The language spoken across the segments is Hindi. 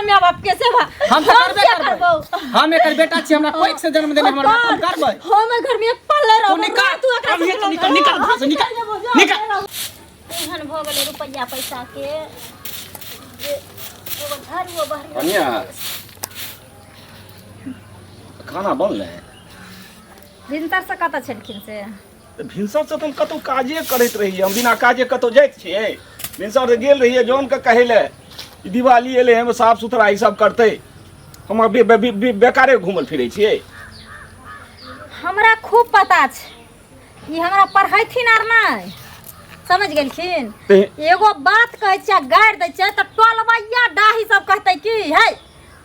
माय बाप के सेवा हम तो करबे करबो। हम एकर बेटा छी, हमरा कोई से जन्म देने हमर बाप करबै। हम घर में पल्ले रहो। तू निकाल निकाल। एहन भ गेलै रुपैया पैसा के जे एगो घर वो बहरी। कन्या खाना बनले भिनसर से कत छलखिन से भिनसर से तुम कतौ काजे करैत रहिए, हम बिना काजे कतौ जाइत छियै। भिनसर से गेल रहिए जौन के कहै ले दिवाली एले हम साफ सुथरा ई सब करते, हम बेकारे घूमल फिरै छियै। हमरा खूब पता छै, ई हमरा पढ़ैथिन आर नहीं समझ गेलखिन। एगो बात कहै छै गाड़ दै छै त टोलबैया डाही सब कहतै कि हे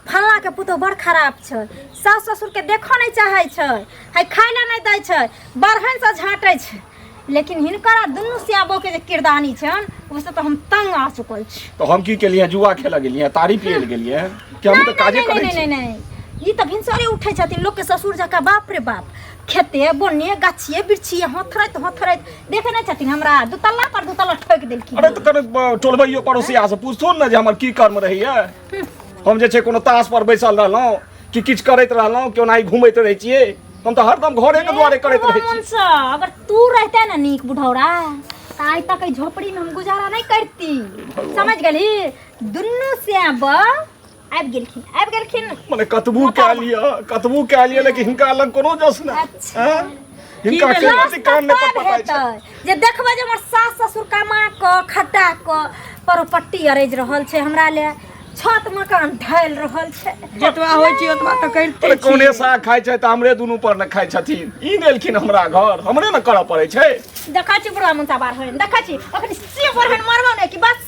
फल्ला के पुतो बड़ खराब छै, सास ससुर के देखो नहीं चाहे छै, है खाय ले नहीं दै छै, बरहन से झाँटै छै। लेकिन हिनकरा दुनू सियाबो के जे किरदानी छन ओसे तो हम तंग आ चुकल छी। तो हम की केलिए, जुआ खेला गेलिए, तारी पिए गेलिए कि हम तो काजे करै छी। नहीं ई त भिनसरे उठै छथिन लोग के ससुर जका, बाप रे बाप, खेते बोने गाछिए बिरछिए हथरैत देखे नहीं छथिन हमरा दुतल्ला पर दुतल्ला ठोक देलखिन। अरे तो टोलबैयो पड़ोसिया से पूछथुन न जे हमर की कर्म रहिए। हम जे छै कोनो तास पर बैसल रहलहुं कि किछ करैत रहलहुं, क्यों नहीं घुमैत रहै छियै। हम तो हरदम घरे के द्वारे करैत रहै छी। अगर तू रहते ना नीक बुढ़ौरा त आज तक झोपड़ी में हम गुजारा नहीं करती, समझ गेली। दुन्नु श्याब आबि गेलखिन माने कतबू कह लिया लेकिन हिनका लग कोनो जस ना। अच्छा हिनका के कान ने पता छै जे देखबे जे हमर सास ससुर कमा क खटा क परपट्टी अरेज रहल छै, हमरा ले छत मकान ढाल रहल छै। जतवा होय छै ओतबा त करते छी। कोने साग खाय छै त हमरे दुनू पर न खाय छथिन। ई गेलखिन हमरा घर, हमरे न करऽ पड़ै छै। देखा छी बुढ़ा मुंसा बार होय, देखा छी अखनी से बरहन मारबो नै कि बस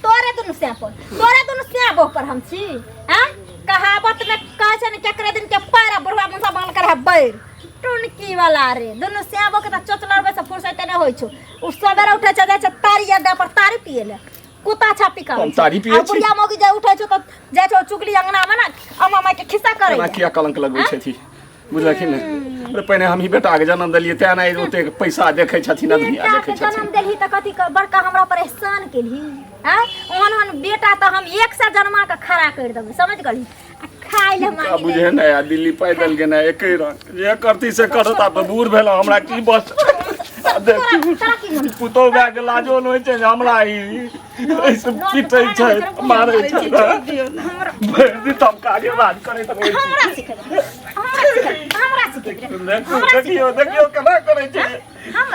तोरे दुनू स्यापो पर हम छी। हैं कहावत में कहै छै न केकरे दिन के पैरा बुढ़वा मुंसा बाल कर है बैर टुनकी वाला रे। दुनू स्यापो के त चोचलरबे से फुर्सत नै होय छै। उ सबेरे उठै छै, जाय छै तारी अड्डा पर तारी पिए ले, कुत्ता छापी का तारी पिए छी। बुढ़िया मौगी जे उठै छै त जाय छै चुगली अंगना में ना अम्मा माय के खिस्सा करे। ना किया कलंक लगबै छथि बुझलखिन न। अरे पहिने हम ही बेटा के जन्म देलिए ते ना ओते पैसा देखै छथिन, अदमिया देखै छथिन। जन्म देलही त कथि बड़का हमरा पर एहसान केलही। हैं ओहन बेटा त हम एक से जन्मा के खड़ा कर देबै, समझ गली। आ खाइ ले का मांगे बुझे ना आ दिल्ली पैदल गेना एकै रंग जे करती से करत। अब बूढ़ भेला हमरा की बस पुतो भए के लाजो न होइ छै जे हमरा ई ऐसे पिटै छै मारै छै। भरि तब काजे राज करैत रहै छै। देखियो केना करै छै।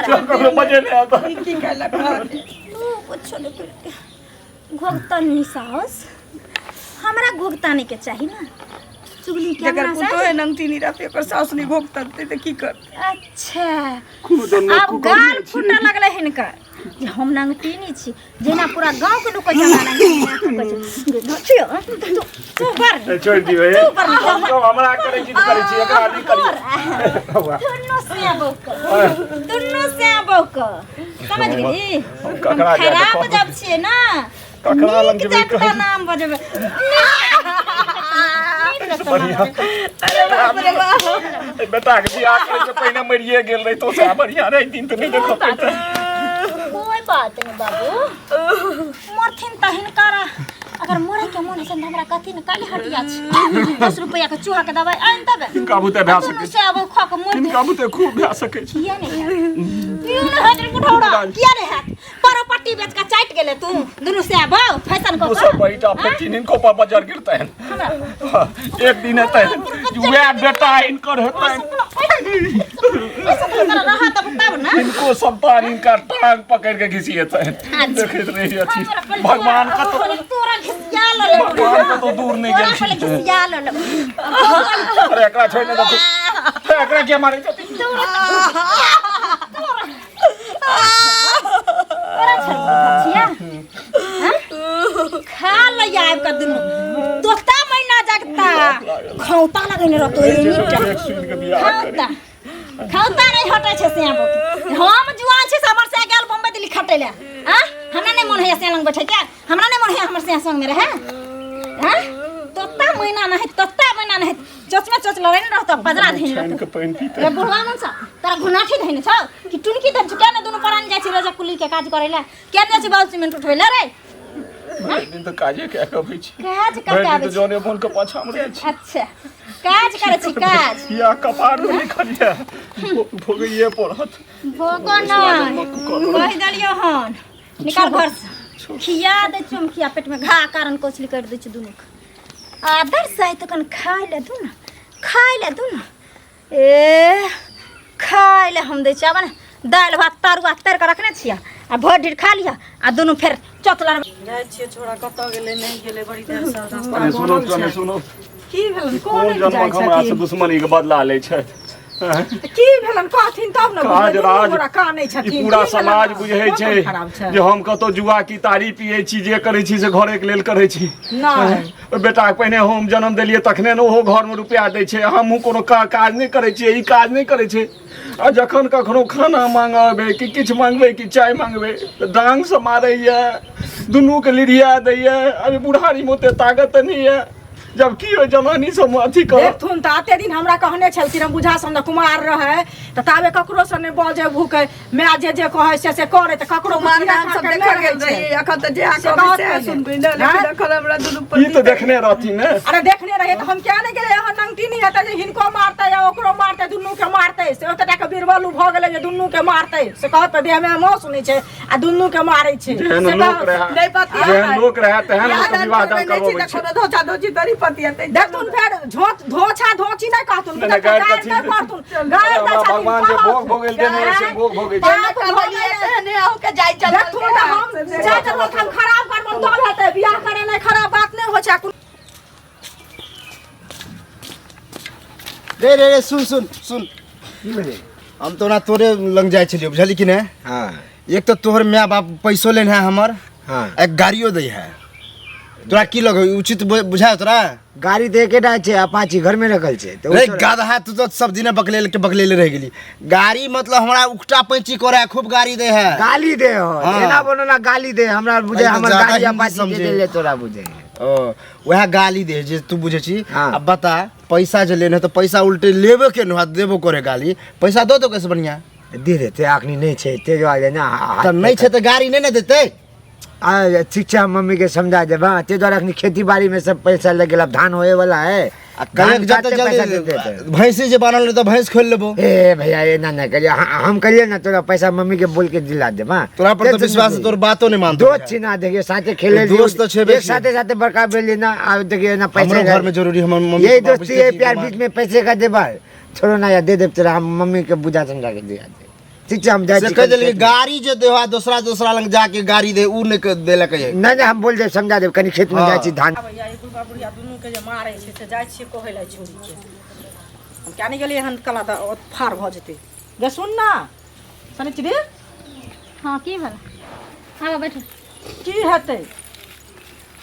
ककरो मजे नहि आता की कहला घर कुछो नहीं घोगतन निसास हमरा घोगताने के चाहिए ना। चुगली के जकर हमरा पुतो है नंगतीनी रहते पर सास नहीं भोगतते त की कर। अच्छा खुद अब गाल फुटा लगले हिनकर जे हम नंगतीनी छी, जेना पूरा गांव के लोग जाना नहीं तू कर छोड़ दियो हे। हमरा करै छी एकरा नहीं करियो। दुन्नु से बोक समझ गेली। खराब जब छिए ना ककरा लग जेबै का नाम बजबे। अरे बाप रे बाप। बेटा के बियाह करे से पहले मरिए गेल रही तो से बढ़िया रही दिन तो नहीं देखो पड़ता। कोई बात नहीं बाबू, मरथिन त हिनकर अगर मरे के मन है हमरा कथि न काली हटिया छ 10 रुपया के चूहा के दवाई आइन देबे। इनका बुते भए सकै से अब खा के मर इनका बुते खूब भए सकै छै। किया नहीं है बुढ़ौड़ा किया नहीं है परपट्टी बेच के चाट गेले तू दुनु से अब फैशन को दूसरा बैठा फटिन इनको पर बाजार गिरता है। एक दिन है वे बेटा इनकर होता है इनको संतान इनका टांग पकड़ के घिसिएता है। देखत रही अछि भगवान का तो तोरा घिसिया ले भगवान का तो दूर नहीं गेल छी। घिसिया ले अरे एकरा छोड़ दे तू एकरा के मारे छथि। खा ले आब का दुनु तोता महीना जगता खौता लगने रहतो एक सुन के बियाह करे खौता नहीं हटे छे से हम जुआन छे हमर से गेल बम्बई दिल्ली खटे ले। हां हमरा नहीं मन है से लंग बैठे के, हमरा नहीं मन है हमर से संग में रहे। हां तोता महीना नहीं चोच में चोच लगे न रहतो पजरा धइन रहतो पानी पीते रे बुढ़वा मन सा तोरा गुनाठी धइन छ कि टुनकी धन छ के न दुनु परान जाय छी रोजा कुली के काज करे ले के न छ बाल सीमेंट उठवे ले रे। दिन तो काजे क्या कबै छी काज भरि करके दिन आबै तो छी जोने मोन के पाछा में रहे छी अच्छा काज करै छी काज या कपार में लिखलिए भोगइए पड़त भोगो नहीं कहि देलियो हन निकाल घर से खिया दे चुमखिया पेट में घा कारण कोचली कर दे छी दुनू आदर से तो कन खाइ ले दू ना ए खाइ ले हम दे छी अब दाल भात तरुआ तर के रखने छिया आ भर ढीर खा लिया आ दुनू फेर चौथला जाय छियै छोड़ा कतऽ गेलै नहीं गेलै बड़ी देर से रास्ता अरे सुनो की भेलन कोन कोन जाय जन्म हमरा से छथिन दुश्मनी के बदला ले छै की भेलन कहथिन तब न काज राज हमरा कानै छथिन ई पूरा की भेलन? समाज बुझै मौसम खराब छै जे हम कतौ जुआ की तारी पियै छी जे करै छी से घरे के लेल करै छी नहीं ओइ बेटा के पहिने हम जन्म देलियै तखने ने ओहो घर में रुपया दै छै हमहूँ कोनो काज नहि करै छियै ई काज नहि करै छै आ जखन कखनो खाना मांगबै कि किछु मांगबै कि चाय मांगबै तऽ डांग से मारैया दुनू के लिरिया दैया अरे बुढ़ारी में ओते ताकत नहि यऽ जब की हो जवानी सब अथी कर देखथुन तऽ आते दिन हमरा कहने छलखिन हम बुझा सन कुमार रहे तऽ ताबे ककरो से नहि बजे भूखे माय जे कहै से करे तऽ ककरो कुमारदान सब देखा गेल रही अखन तऽ जे आके से सुनबै न लेकिन अखन हमरा दुनू पर ई तो देखने रहथिन ने अरे देखने रहे तऽ हम क्या नहीं गेले यहाँ नंगटी नहीं हेतै जे हिनको मारतै या ओकरो मारतै दुनू के मारतै से ओतटा के बीरबलू भ गेलै जे दुनू के मारतै से कहत देह में मोह सुनै छै आ दुनू के मारै छै जेहन से लोक रहे नहीं पति जेहन लोक रहे तेहन लोक विवाह दान करबै छै देखो धोचा धोची तरी पति हेतै देखथुन फेर धोछा धोची नहीं कहथुन नहि, गारि गायर कथी? नहि करथुन गायर हमरा भगवान जे भोग भोगैल देने से भोग भोगै छै तेना कहलिए तेहने आउ के जाय चल देखथुन तऽ हम जा चल हम खराब करबन तब हेतै बियाह करे नहीं खराब बात नहीं होइ छै रे सुन हम तोरा तोरे लग जाए छलियो बुझली कि नहीं हाँ एक तो तोहर माँ बाप पैसो लेने है हमर हाँ एक गाड़ियों दे है तोरा की लगे उचित बुझाय तोरा गाड़ी दे के डाल छे अपाची घर में रखल छे तो रे गाधा तू तो सब दिन बकलेले रह गेली गाड़ी मतलब हमरा उकटा पैंची करे खूब गाड़ी दे है गाली दे हो हाँ। एना बोलो ना गाली दे हमरा बुझे भाई तो हमर ज्यादा गाड़ी हिंदी अपाची समझे। दे ले तोरा बुझे ओ वह गाली दे जे तू बुझे छी हाँ। अब बता पैसा जे लेने तो पैसा उल्टे लेबे के न देबो करे गाली पैसा दो तो कैसे बढ़िया दे देते आखनी नहीं छे ते जो आले ना तो नहीं छे तो गाड़ी नहीं ना देते आ शिक्षा मम्मी के समझा दे बा ते द्वारा अपनी खेती बाड़ी में सब पैसा लगे धान होए वाला है कहीं जाते जल्दी भैंसी जे बनल रहे तो भैंस खोल लेबो ए भैया ये ना करिए हम करिए ना तोरा पैसा मम्मी के बोल के दिला दे बा तोरा पर तो विश्वास है तोर बातों नहीं मानतो दोस्त छिना देखिए साथे खेले दोस्त तो छेबे एक साथे साथे बड़का बेली ना आ देखिए ना पैसे हमरो घर में जरूरी हम मम्मी यही पापा दोस्ती बुझते है कि प्यार बीमार- बीच में पैसे का दे बा छोड़ो ना यार दे दे तेरा हम मम्मी के बुझा समझा के दिया दे ठीक है हम जाए से कह देली गाड़ी जे देवा दूसरा लंग जाके गाड़ी दे उ ने देले कहिए नहीं हम बोल दे समझा दे कनी खेत में हाँ। जाए छी धान भैया एक बुढ़ा बुढ़िया दुनू के जे मारै छै से जाइ छियै कहै लए छोड़ी के हम क्या नहीं गेलियै हन कला तऽ फाड़ भऽ जेतै गे सुन ना सुनै छी रे हाँ की भेल हाँ बैठ की हेतै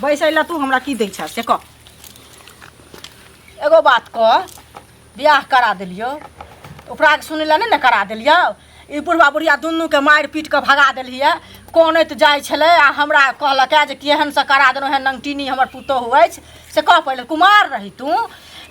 बैसै लए तू हमरा की दै छऽ से कह एगो बात कह बियाह करा देलियो ओकरा सुनै लए नहि ने करा देलियो ई बुढ़वा बुढ़िया दुनू के मारि पीट के भगा देलियै कोनैत जाइ छलै आ हमरा कहलक जे केहन से करा देलहुँ एहन नंगटीनी हमर पुतोहु अछि से कह पहिले कुमार रही तू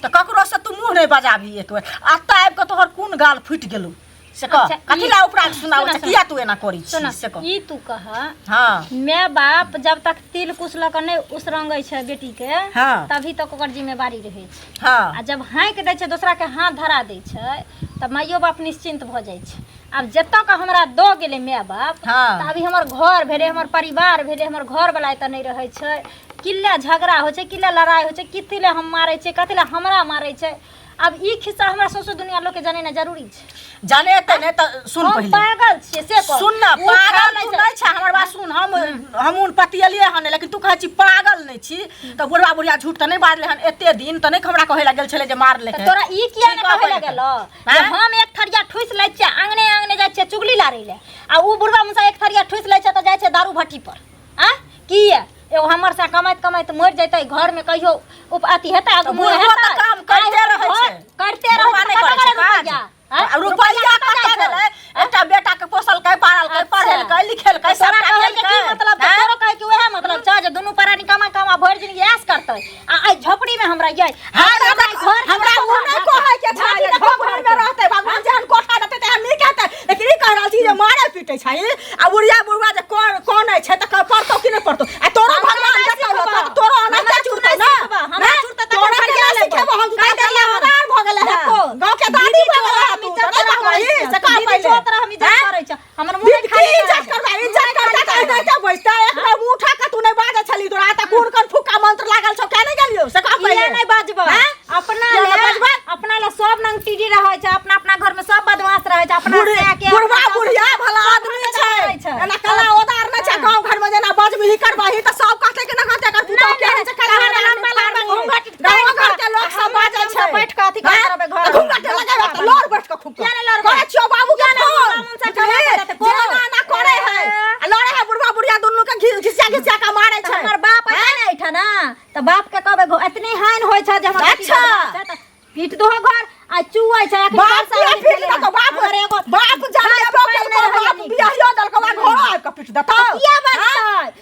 तऽ ककरो से तू मुँह नहि बजाबही एक बेर आत्ता आबि कऽ तोहर कोन गाल फुटि गेलौ से कह अच्छा, कथी ई- लए उपराग सुनाउ सुना, किया तू एना करै सुना छी से कह ई तू कह हाँ माय बाप जब तक तिल कुसलक नहीं उसरंगै छै बेटी के हाँ। तभी तक ओकर जिम्मेवारी रहै छै हाँ आ जब हाँकि दै छै दोसरा के हाथ धरा दै छै तब माइयो बाप निश्चिंत भऽ जाइ छै आब जतऽ का हमरा दऽ गेलै माय बाप हाँ। तऽ अभी हमर घर भेलै हमर परिवार भेलै हमर घर वाला एतऽ नहीं रहै छै किल्ला झगड़ा होइ छै किल्ला लड़ाई होइ छै कथी लए हम मारै छै कथी लए हमरा मारै छै अब ई खिस्सा हमरा सौंसे दुनिया लोग के जानेनाइ जरूरी छै जाने तऽ नहि तऽ सुन हम पहिले पागल छियै से कह सुन ना उ पागल खाय तू नहीं छै हमर बात सुन हम पतियलिए हन लेकिन तू कहै छी पागल नहीं छी तऽ बुढ़वा बुढ़िया झूठ तऽ नहीं बाजले हन एते दिन तऽ नहीं हमरा कहै लए गेल छलै जे मार ले तऽ तोरा ई किया ने कहै लए गेलो जे हाँ? हम एक थरिया ठुस लै छियै आंगने आंगने जाइ छियै चुगली लारै ले आ उ बुढ़वा मुसा एक थरिया ठुस लै छै तऽ जाइ छै दारू भट्टी पर आ की है एगो हमर सा कमाइत कमाइत मर जैतै घर में कहियो अथी हेतै आगू मुँह बुढ़वा हेतै तऽ काम करते रहै छै करते रहै बुढ़वा नहि करै छै काज। आ रुपैया कते देलै एकटा बेटा के पोसलकै पाललकै पढ़ेलकै लिखेलकै तोरा सबटा कहै के की केलकै। मतलब हैं? तोरो कहै के उहे मतलब छ जे दुनू प्राणी कमा कमा भरि जिंदगी ऐश करतै आ आई झोपड़ी में हमरा जाय हमरा उ नहि कहै के छै जे घर में रहतै भगवान जेहन कोठा देतै तेहन नीक हेतै लेकिन ई कह रहल छी जे मारे पीटै छै आ बुढ़िया बुढ़वा जे कोन छै तऽ पढ़तौ कि नहि पढ़तौ आ तोरो भगवान कुड़ कर फुक्का मंत्र लागल छौ क्या नहीं गेलियो से कह ये नहीं बाजबो अपना ले सब नंग टीडी रहै छै अपना अपना घर में सब बदमाश रहै छै अपना से के बुढ़वा बुढ़िया भला आदमी छै एना कला ओदार न छै गांव घर में जेना बजबी ही करबाही त सब कहते कि न कहते कर तू तो के छै कला लंबा घूंघट गांव घर के लोग सब बाजै छै बैठ के अथी करबे घर घूंघट लगाबे त लोर बैठ के खूब क्या नहीं लड़ कहै छियो बाबू के फोन से जेना ना करे है आ लड़े है बुढ़वा बुढ़िया दुन्नु के घिसिया के मारे छै हमर बाप है ना ऐठा ना त बाप के कहबे इतनी हाइन होय छै जे हमर अच्छा पीट दो घर आ चुआय छै बाप के पीट दो बाप एगो बाप जाने बाप बियाहियो दल के घोड़ा आब के पीट देता किया बात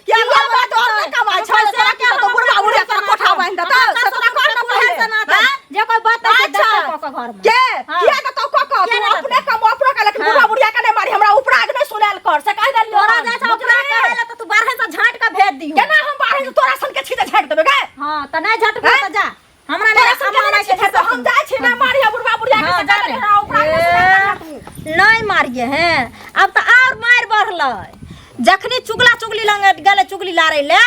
क्या बात और नहीं कमाय छै से के तो बुढ़वा बुढ़िया के कोठा बांध देता सतना कर न पहिले जे कोई बात है घर में के किया के तो को तू अपने कम अपना के लेकिन बुढ़वा बुढ़िया के नहीं मारी हमरा उपराग नहीं सुनाल कर से कह देलियो तोरा जा छै उपराग करेला त तू बाहर से झाट के भेज दियो केना हम बाहर से तोरा सन के छीते झाट देबे गे हां त नहीं झट भेज त जा हमरा नहीं सामान के तो हम जाय छी ना मारिया बुढ़वा बुढ़िया के से कह उपराग नहीं नहीं मारिए हैं अब तो और मार बढ़लै जखनी चुगला चुगली लंग गले चुगली लारे ले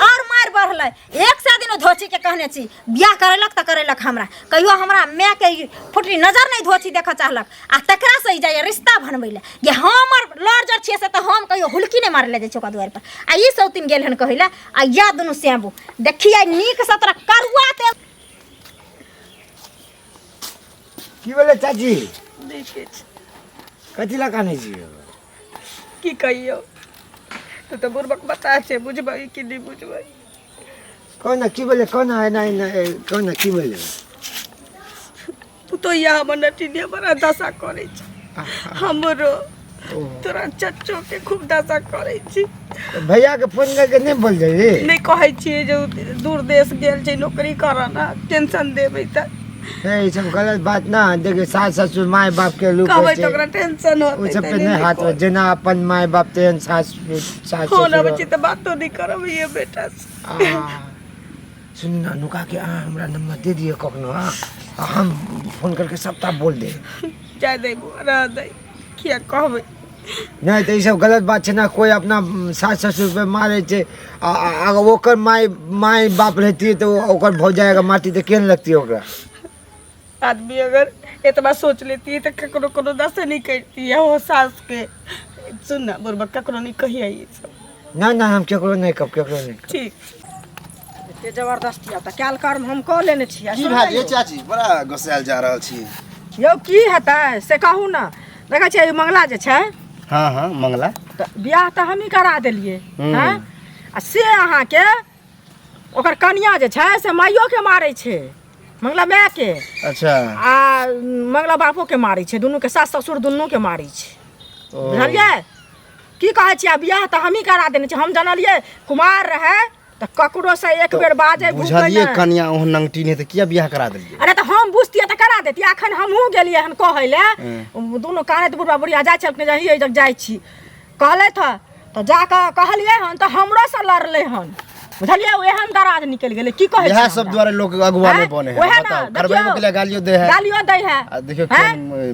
और मार बढ़लै एक से दिन धोची के कहने छी बियाह करेलक त करेलक हमरा कहियो हमरा माय के फुटली नजर नहीं धोची देख चाहलक आ तकरा से जाय रिश्ता बनबै ले ये हमर लड़ जर छिए से त हम कहियो हुलकी नहीं मारे ले जाय चौका द्वार पर आ ई सब दिन गेल हन कहिला आ या दुनु सेबू देखिए नीक सतरा करुआ ते की बोले चाची देखे कथी ला काने छी की कहियो तू तो बुरबक बता छे बुझबै कि नहीं बुझबै कौन की बोले कौन है नहीं कौन की बोले तू तो यहाँ हमर नटिनिया बड़ा दशा करे छ हमरो तोरा चच्चो के खूब दशा करे छी भैया के फोन करके नहीं बोल दे रे नहीं कहै छिए जो दूर देश गेल छै नौकरी करना टेंशन देबै त ये सब गलत बात ना देखे सास ससुर माय बाप के लोग कहबै तो ओकरा टेंशन वो होतै सब पे नहीं हाथ हो जेना अपन माय बाप तेन सास फोन ससुर बच्ची तो बात तो नहीं करब ये बेटा सुन ना नुका के हमरा नंबर दे दिए कखनो हम फोन करके सबटा बोल दे जाय दे रह दे किया कहबै नहीं तो ये सब गलत बात है ना कोई अपना सास ससुर पे मारे छे अगर ओकर माय बाप रहती तो ओकर भौ जाएगा माटी तो केन लगती होगा आदमी अगर इतना सोच लेती है तो ककरो कोनो दस नहीं करती है वो सास के सुन ना बुरबक ककरो नहीं कहिए ये सब ना ना हम केकरो नहीं केकरो नहीं ठीक एते जबरदस्ती आता काल कर्म हम क लेने छी की भाई ये चाची बड़ा गोसाल जा रहल छी यौ की हेतै से कहू ना देखै छै मंगला जे छै हां हां मंगला त बियाह त हमही करा देलिए हैं आ से अहाँ के ओकर कन्या जे छै से माइयो के मारै छै मंगला माय के अच्छा आ मंगला बापो के मारै छै दुनू के सास ससुर दुनू के मारै छै बुझलियै की कहै छियै बियाह त हमही करा देने छी हम जानलियै कुमार रहे त ककरो से एक बेर बाजे बुझलिए कन्या ओहन नंगटी ने त किया बियाह करा देलिए अरे त हम बुझतियै त करा देतियै अखन हमहूँ गेलियै हन कहै ले दुनू काने त बुढ़वा बुढ़िया जाइ छलखिन जहिए जग जाइ छी कहले त जाके कहलियै हन त हमरो से लड़ले हन बुझलिए एहन दराज निकल गेलै की कहै यह सब द्वारा लोग अगुआ में बने है बताओ करबै के लिए गालियो दे है गालियो दै है आ देखियो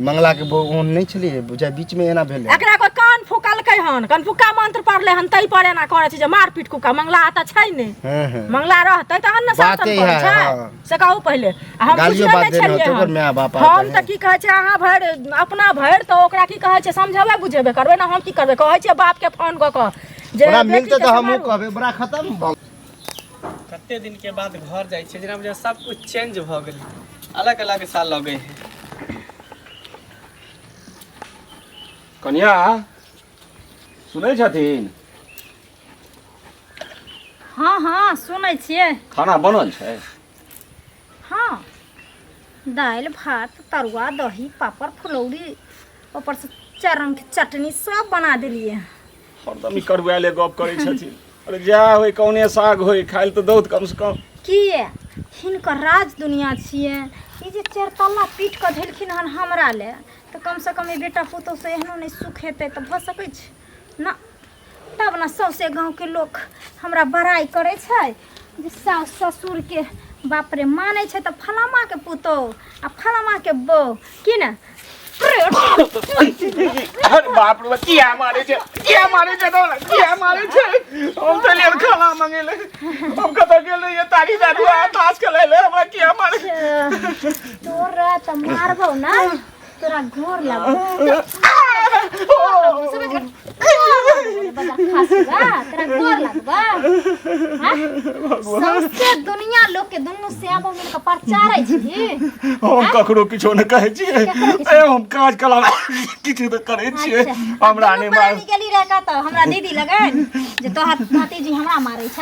मंगला के ओहन नहीं छलिए बुझा बीच में एना भेल एकरा कोई कान फुकलकै हन कान फुक्का मंत्र पढ़ले हन तै पर एना करे छै जे मार पीट कुका मंगला आता छै ने मंगला रहतै त अन्न शासन करे छै से कहू पहिले हम गालियो बात देने तो ओकर माय बाप हम त की कहै छै अहाँ भर अपना भर त ओकरा की कहै छै समझाबे बुझेबे करबै ना हम की करबै कहै छै बाप के फोन क जे बड़ा मिलते त हमहु कहबे बड़ा खत्म कते दिन के बाद घर जाइ छै जेना मुझे सब कुछ चेंज भ गेलै अलग अलग सा लगे है कन्या सुनै छथिन हाँ हाँ सुनै छियै खाना बनल छै हाँ दाल भात तरुआ दही पापड़ फुलौरी ऊपर से 4 रंग की चटनी सब बना दिलिए हरदम ई करुआले गप करै छथिन अरे जा होय कौने साग होय खाइल तो बहुत कम से कम किए हिनकर राज दुनिया छिए ई जे 4 तल्ला पीट के धेलखिन हन हमरा ले तो कम से कम ई बेटा पुतौ से एहनो नहीं सुख हेतै तो भ सकै छै ना तब ना सौसे गांव के लोग हमरा बड़ाई करे छै जे सास ससुर के बाप रे मानै छै तो फलामा के पुतौ आ फलामा के बहू की ना अरे बाप रे किया मारे छे तो किया मारे छे हम तो ले खाना मांगेले हम कत गेले ये तारी दादू ताश खेले हमरा किया मारे तोरा त मारबो ना तोरा घोर लागो तेरा घोर लगबा सबसे दुनिया लोग के दुनु श्याम मिल के प्रचार छी हम ककरो किछो न कहै छी हम काज कला किछु त करै छी हमरा ने मार निकली रे का त हमरा दीदी लगन जे तोहा भतीजी हमरा मारै छ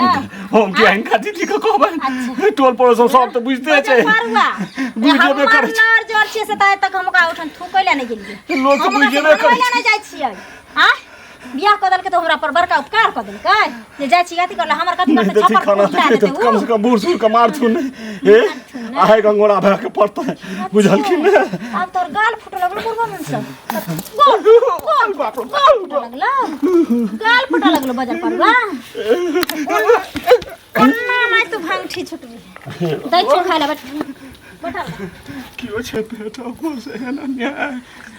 हम के इनका दीदी के कहबै टोल पड़ोस सब त बुझते छै बुझबे करै छै नार जोर छै से ताय तक हमका उठन थूकैला नै गेलिए लोग त बुझबे करै छै नै जाय छियै हां बियाह क देलकै त हमरा पर बड़का उपकार क देलकै जे जाय छी गाती करला हमर कथि करते छप्पर उठा देते कम से कम बूढ़ सूढ़ के मार थू ने हे आहे गंगोरा भा के पड़ता है बुझलखिन ने अब तोर गाल फुट लगल बुढ़वा मन सब गोल बाप रे गोल लगला गाल फुट लगल बजर परवा अन्ना नै तू भांगठी छुटबी दै छी खाइला बैठा क्यों छे बेटा को से है ना न्याय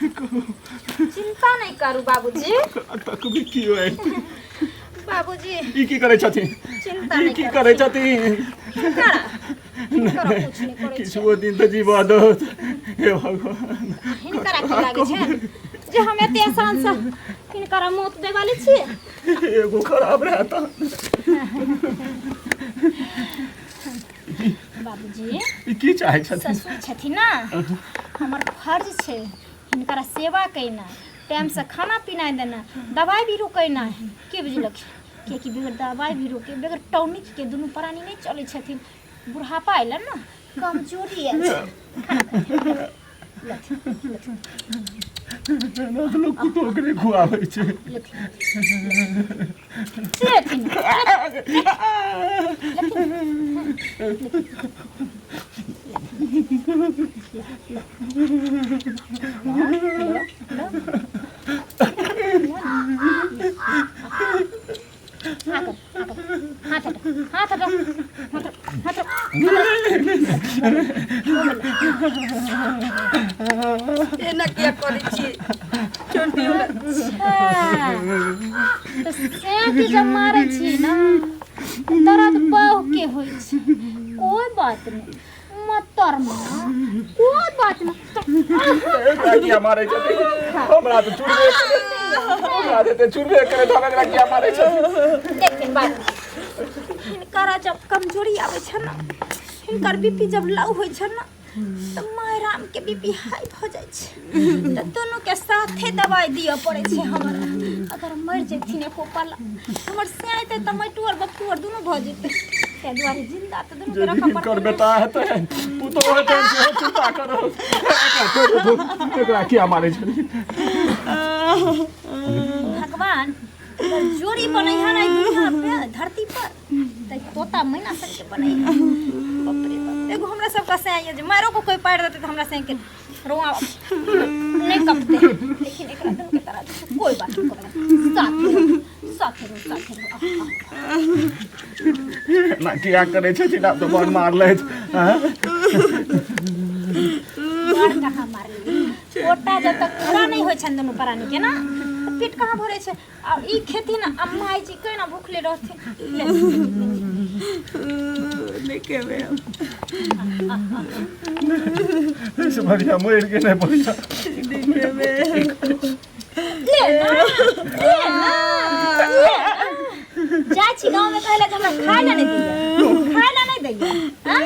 चिंता नहीं करू बाबूजी तक भी क्यों है बाबूजी ई की करे छथि चिंता ई नहीं की करे छथि करा कुछ नहीं करे किछु दिन त जीवा दो हे भगवान हिनकरा की लागे छै जे हम एते आसान से हिनकरा मौत दे वाली छी एगो खराब रहता बाबूजी ई की चाहे छथि ससुर छथिन ना हमर फर्ज छै हिनकरा सेवा कैना टाइम से खाना पीना देना दवाई भी रोकैना के बुझलक कि बगैर दवाई भी रोके बगैर टॉनिक के दुनू प्राणी नहीं चले छथिन बुढ़ापा आइल ना कमजोरी आइल ना लोग कुतो के खुआबै छै एना किया करै छी छोटी तो सेंट जब मारे छी ना दर्द बहु के होई छै कोई बात नहीं मतर कोई बात नहीं क्या मारे छथि हमरा त चुरबे हमरा त चुरबे करे त हमरा क्या मारे छथि लेकिन बात हिनकरा जब कमजोरी आवे छ ना हिनकर बीपी जब लो होई छ ना तो मायराम के बीपी हाई हो जाय छै तो दोनों के साथे दवाई दिया पड़े छै हमरा अगर मर जेथिन एको पल हमर सेय ते त मटुअर बक्कुअर दोनों भ जेते ते दुआरे जिंदा त दोनों के रखा कर बेटा हेतै पुतो हेतै चिंता करो एकरा क्या मारे छथि भगवान जोड़ी बनै है ना दुनिया पे धरती पर त तोता मैना सब के बनै है बाप रे बाप एगो हमरा सब का से जे मारो को कोई पाड़ देते त हमरा से के रोआ नहीं कपते लेकिन एकरा दन के तरह कोई बात नहीं करे साथ ना क्या करे छथि ना तो बड़ मार ले हां बड़ कहां मार ले ओटा जब तक पूरा नहीं होय छन दोनों प्राणी के ना पेट कहाँ भरे छे और ई खेती ना अम्मा जी केना भूखले रहथे लेके वे ऐसे बढ़िया मोर के नहीं बढ़िया लेके वे ले ना जा छी गांव में कहले हमरा खाए ला नहीं दैया हां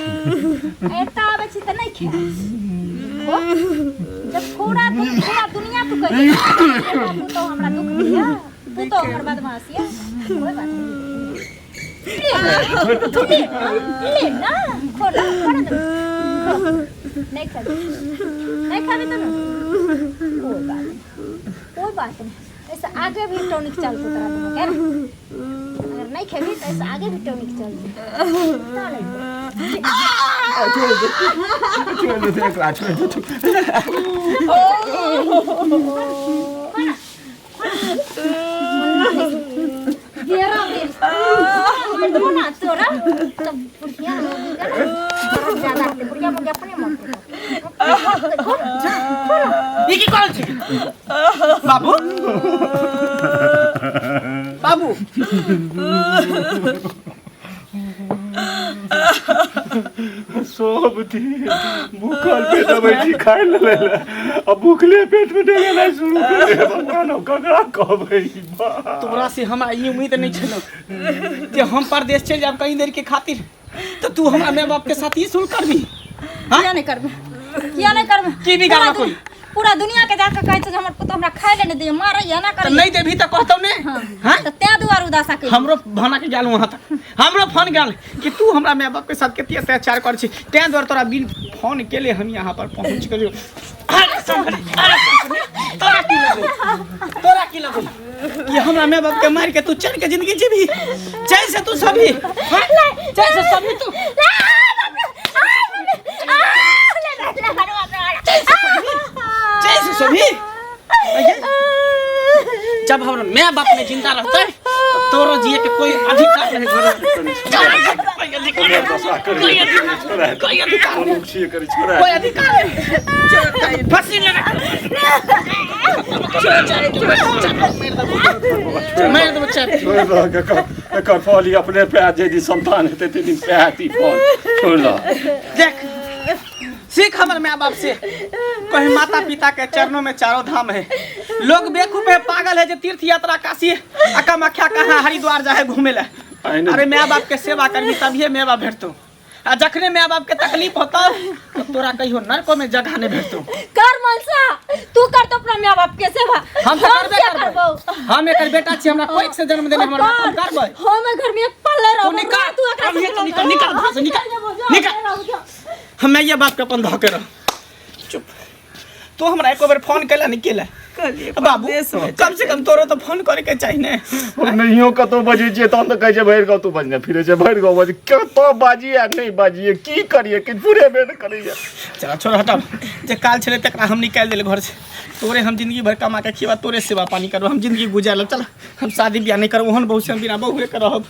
एता आवे छी त नहीं खाए जब पूरा दुनिया तू कह तू तो हमरा दुख दिया तू तो हमर बदमाशिया कोई बात नहीं ले ना खोला दो नहीं खाबे तो कोई बात नहीं ऐसा आगे भी टॉनिक चलते तरह दोनों के अगर नहीं खेबी तो ऐसा आगे भी टॉनिक चलते तोरा तो बुढ़िया ज्यादा बुढ़िया अपने मन ये की कौन छी बाबू बाबू सब दिन भूखल पेट बैठी खाए ले अब भूखले पेट में डेला शुरू कर दे भगवान ककरा कहबै तोरा से हमरा ई उम्मीद नहीं छलो कि हम परदेश चल जाब कई देर के खातिर तो तू हमरा माय बाप के साथ ही सुन करबी किया नहीं करबे की भी गाना कोई पूरा दुनिया के जाके कहै छै हमर पुत हमरा खाए ले नहीं दे मारै या ना तो करे नहीं देभी तो कहतौ ने हां तो ते दुआर उदासा के हमरो भाना के गेल वहां तक हमरो फोन गेल कि तू हमरा माय बाप के साथ केती अत्याचार कर छी ते द्वार तोरा बिल फोन के लिए हम यहां पर पहुंच गयो तोरा की लगो कि हमरा माय बाप के मार के तू चल के जिंदगी जीबी जैसे तू सभी जैसे सभी तू जैसे सभी जब हमारा माँ बाप में जिंदा रहता है तो तोरो जिए के कोई अधिकार नहीं कोई अधिकार नहीं फांसी लेना मार दो बच्चा एकर फली अपने पे जे संतान हेते ते दिन पे आती फल छोड़ ला देख सीख हमारे माँ बाप से कहीं माता पिता के चरणों में चारों धाम है लोग बेवकूफ है पागल है जो तीर्थ यात्रा काशी कामाख्या कहाँ हरिद्वार जाए घूमे ला अरे माँ बाप के सेवा करबी तभी माँ बाप भेटतो आ जखने माँ बाप के तकलीफ होता तो तोरा कहियो नरकों में जगह नहीं भेटतो कर मनसा तू कर तो अपना माँ बाप के सेवा हम तो करबे करबो हम एकर बेटा छी हमरा कोई से जन्म देने हमर बाप हम करबै हम घर में पल्ले रहो तू निकाल तू एकरा निकाल हम ये बात के अपन ध के रह चुप तो हमरा एको बार फोन कैला नहीं केला बाबू कम से कम तोरो तो फोन करे के चाहिए ने नहियो कतो बजे जे तहन त कहै छै भरि गाँव तू बजने फिरे छै भरि गाँव बजे कतो बाजी आ नहीं बाजिए की करिए कि पूरे बेन करिए चला छोड़ हटा जे काल छले तकरा हम निकाल देले घर से तोरे हम जिंदगी भर कमा के खिवा तोरे सेवा पानी करब हम जिंदगी गुजार लब चल हम शादी ब्याह नहीं करब ओहन बहु से हम बिना बहुए के रहब